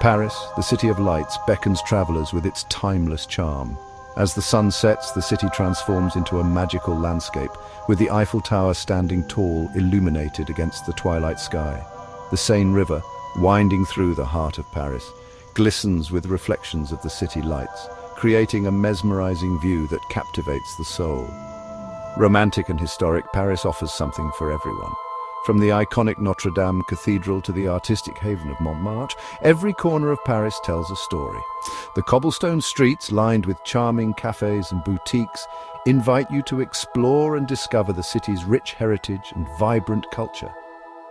Paris, the city of lights, beckons travelers with its timeless charm. As the sun sets, the city transforms into a magical landscape, with the Eiffel Tower standing tall, illuminated against the twilight sky. The Seine River, winding through the heart of Paris, glistens with reflections of the city lights, creating a mesmerizing view that captivates the soul. Romantic and historic, Paris offers something for everyone. From the iconic Notre Dame Cathedral to the artistic haven of Montmartre, every corner of Paris tells a story. The cobblestone streets, lined with charming cafes and boutiques, invite you to explore and discover the city's rich heritage and vibrant culture.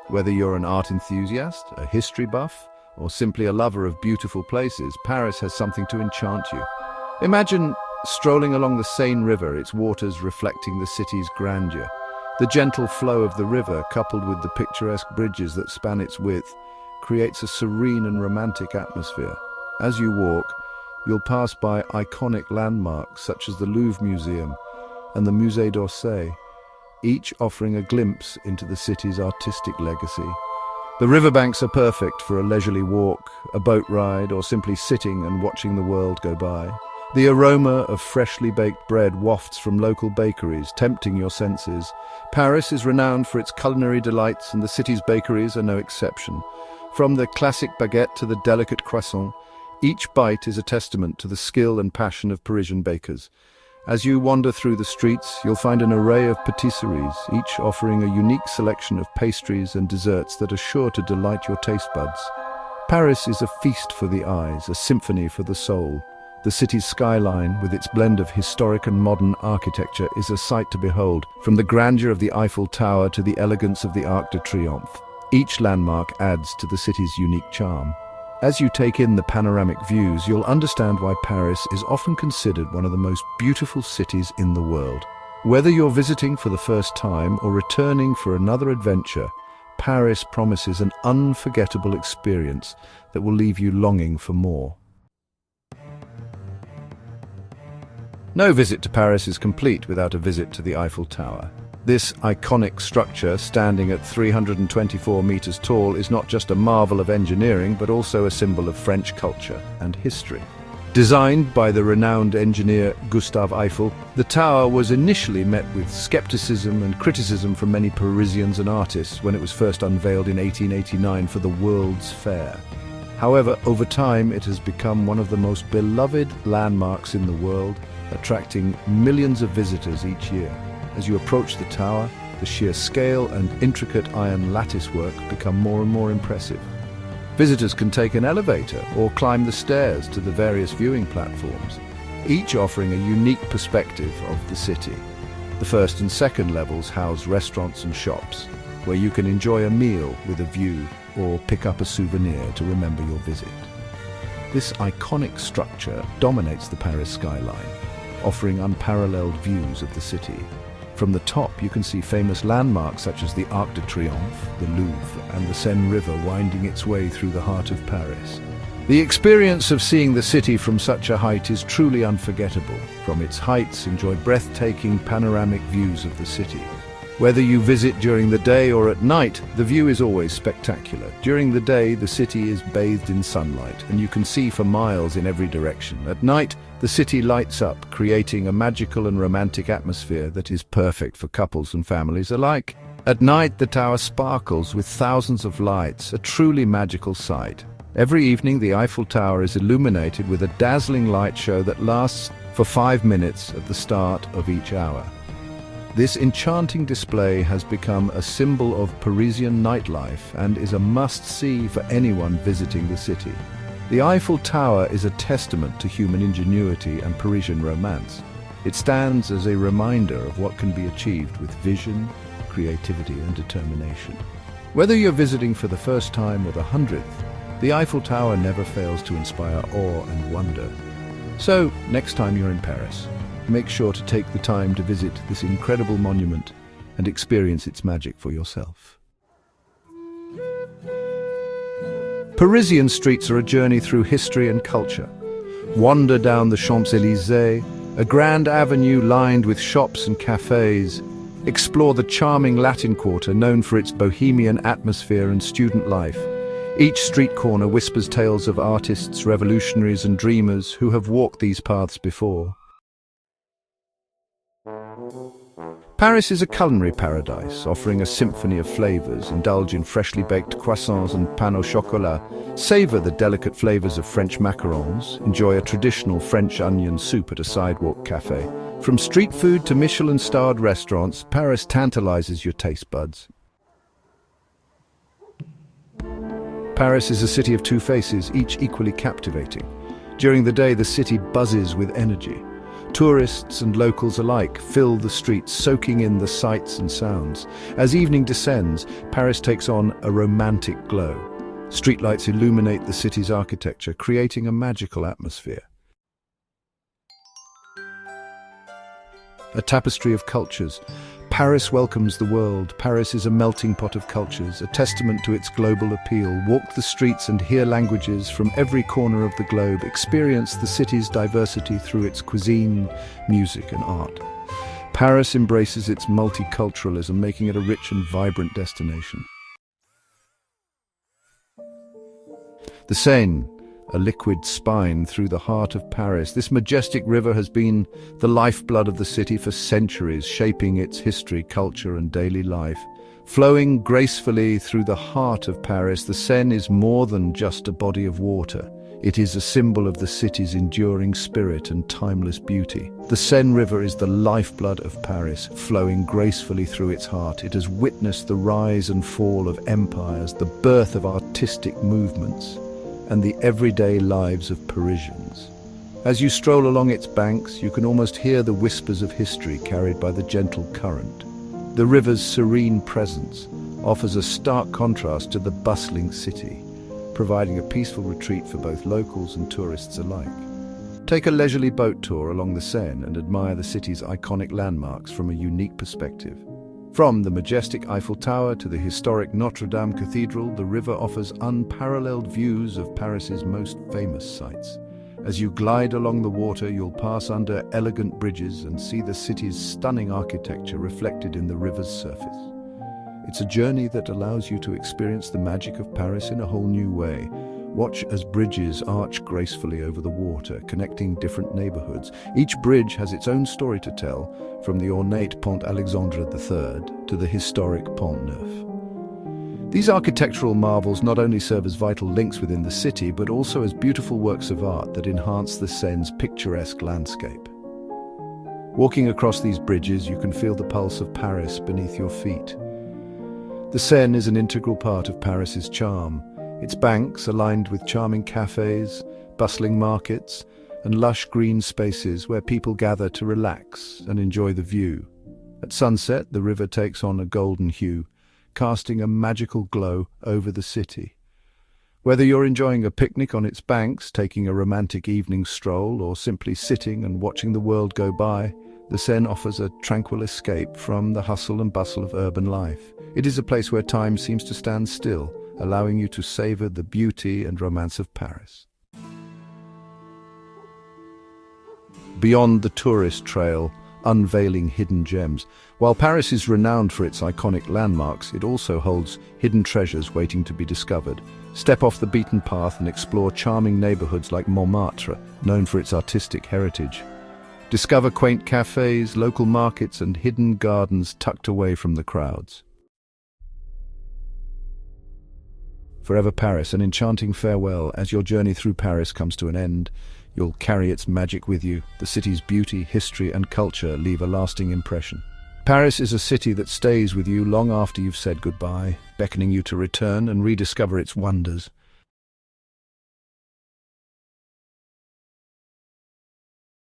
Whether you're an art enthusiast, a history buff, or simply a lover of beautiful places, Paris has something to enchant you. Imagine strolling along the Seine River, its waters reflecting the city's grandeur. The gentle flow of the river, coupled with the picturesque bridges that span its width, creates a serene and romantic atmosphere. As you walk, you'll pass by iconic landmarks such as the Louvre Museum and the Musée d'Orsay, each offering a glimpse into the city's artistic legacy. The riverbanks are perfect for a leisurely walk, a boat ride, or simply sitting and watching the world go by. The aroma of freshly baked bread wafts from local bakeries, tempting your senses. Paris is renowned for its culinary delights, and the city's bakeries are no exception. From the classic baguette to the delicate croissant, each bite is a testament to the skill and passion of Parisian bakers. As you wander through the streets, you'll find an array of patisseries, each offering a unique selection of pastries and desserts that are sure to delight your taste buds. Paris is a feast for the eyes, a symphony for the soul. The city's skyline, with its blend of historic and modern architecture, is a sight to behold, from the grandeur of the Eiffel Tower to the elegance of the Arc de Triomphe. Each landmark adds to the city's unique charm. As you take in the panoramic views, you'll understand why Paris is often considered one of the most beautiful cities in the world. Whether you're visiting for the first time or returning for another adventure, Paris promises an unforgettable experience that will leave you longing for more. No visit to Paris is complete without a visit to the Eiffel Tower. This iconic structure, standing at 324 meters tall, is not just a marvel of engineering, but also a symbol of French culture and history. Designed by the renowned engineer Gustave Eiffel, the tower was initially met with skepticism and criticism from many Parisians and artists when it was first unveiled in 1889 for the World's Fair. However, over time, it has become one of the most beloved landmarks in the world, attracting millions of visitors each year. As you approach the tower, the sheer scale and intricate iron latticework become more and more impressive. Visitors can take an elevator or climb the stairs to the various viewing platforms, each offering a unique perspective of the city. The first and second levels house restaurants and shops, where you can enjoy a meal with a view or pick up a souvenir to remember your visit. This iconic structure dominates the Paris skyline, offering unparalleled views of the city. From the top, you can see famous landmarks such as the Arc de Triomphe, the Louvre, and the Seine River winding its way through the heart of Paris. The experience of seeing the city from such a height is truly unforgettable. From its heights, enjoy breathtaking panoramic views of the city. Whether you visit during the day or at night, the view is always spectacular. During the day, the city is bathed in sunlight, and you can see for miles in every direction. At night, the city lights up, creating a magical and romantic atmosphere that is perfect for couples and families alike. At night, the tower sparkles with thousands of lights, a truly magical sight. Every evening, the Eiffel Tower is illuminated with a dazzling light show that lasts for 5 minutes at the start of each hour. This enchanting display has become a symbol of Parisian nightlife and is a must-see for anyone visiting the city. The Eiffel Tower is a testament to human ingenuity and Parisian romance. It stands as a reminder of what can be achieved with vision, creativity, and determination. Whether you're visiting for the first time or the 100th, the Eiffel Tower never fails to inspire awe and wonder. So, next time you're in Paris, make sure to take the time to visit this incredible monument and experience its magic for yourself. Parisian streets are a journey through history and culture. Wander down the Champs-Élysées, a grand avenue lined with shops and cafes. Explore the charming Latin Quarter, known for its bohemian atmosphere and student life. Each street corner whispers tales of artists, revolutionaries and dreamers who have walked these paths before. Paris is a culinary paradise, offering a symphony of flavors. Indulge in freshly baked croissants and pain au chocolat. Savor the delicate flavors of French macarons. Enjoy a traditional French onion soup at a sidewalk cafe. From street food to Michelin-starred restaurants, Paris tantalizes your taste buds. Paris is a city of two faces, each equally captivating. During the day, the city buzzes with energy. Tourists and locals alike fill the streets, soaking in the sights and sounds. As evening descends, Paris takes on a romantic glow. Streetlights illuminate the city's architecture, creating a magical atmosphere. A tapestry of cultures. Paris welcomes the world. Paris is a melting pot of cultures, a testament to its global appeal. Walk the streets and hear languages from every corner of the globe. Experience the city's diversity through its cuisine, music and art. Paris embraces its multiculturalism, making it a rich and vibrant destination. The Seine, a liquid spine through the heart of Paris. This majestic river has been the lifeblood of the city for centuries, shaping its history, culture and daily life. Flowing gracefully through the heart of Paris, the Seine is more than just a body of water. It is a symbol of the city's enduring spirit and timeless beauty. The Seine River is the lifeblood of Paris, flowing gracefully through its heart. It has witnessed the rise and fall of empires, the birth of artistic movements, and the everyday lives of Parisians. As you stroll along its banks, you can almost hear the whispers of history carried by the gentle current. The river's serene presence offers a stark contrast to the bustling city, providing a peaceful retreat for both locals and tourists alike. Take a leisurely boat tour along the Seine and admire the city's iconic landmarks from a unique perspective. From the majestic Eiffel Tower to the historic Notre Dame Cathedral, the river offers unparalleled views of Paris's most famous sights. As you glide along the water, you'll pass under elegant bridges and see the city's stunning architecture reflected in the river's surface. It's a journey that allows you to experience the magic of Paris in a whole new way. Watch as bridges arch gracefully over the water, connecting different neighborhoods. Each bridge has its own story to tell, from the ornate Pont Alexandre III to the historic Pont Neuf. These architectural marvels not only serve as vital links within the city, but also as beautiful works of art that enhance the Seine's picturesque landscape. Walking across these bridges, you can feel the pulse of Paris beneath your feet. The Seine is an integral part of Paris's charm. Its banks, aligned with charming cafes, bustling markets, and lush green spaces where people gather to relax and enjoy the view. At sunset, the river takes on a golden hue, casting a magical glow over the city. Whether you're enjoying a picnic on its banks, taking a romantic evening stroll, or simply sitting and watching the world go by, the Seine offers a tranquil escape from the hustle and bustle of urban life. It is a place where time seems to stand still, allowing you to savor the beauty and romance of Paris. Beyond the tourist trail, unveiling hidden gems. While Paris is renowned for its iconic landmarks, it also holds hidden treasures waiting to be discovered. Step off the beaten path and explore charming neighborhoods like Montmartre, known for its artistic heritage. Discover quaint cafes, local markets, and hidden gardens tucked away from the crowds. Forever Paris, an enchanting farewell. As your journey through Paris comes to an end, you'll carry its magic with you. The city's beauty, history, and culture leave a lasting impression. Paris is a city that stays with you long after you've said goodbye, beckoning you to return and rediscover its wonders.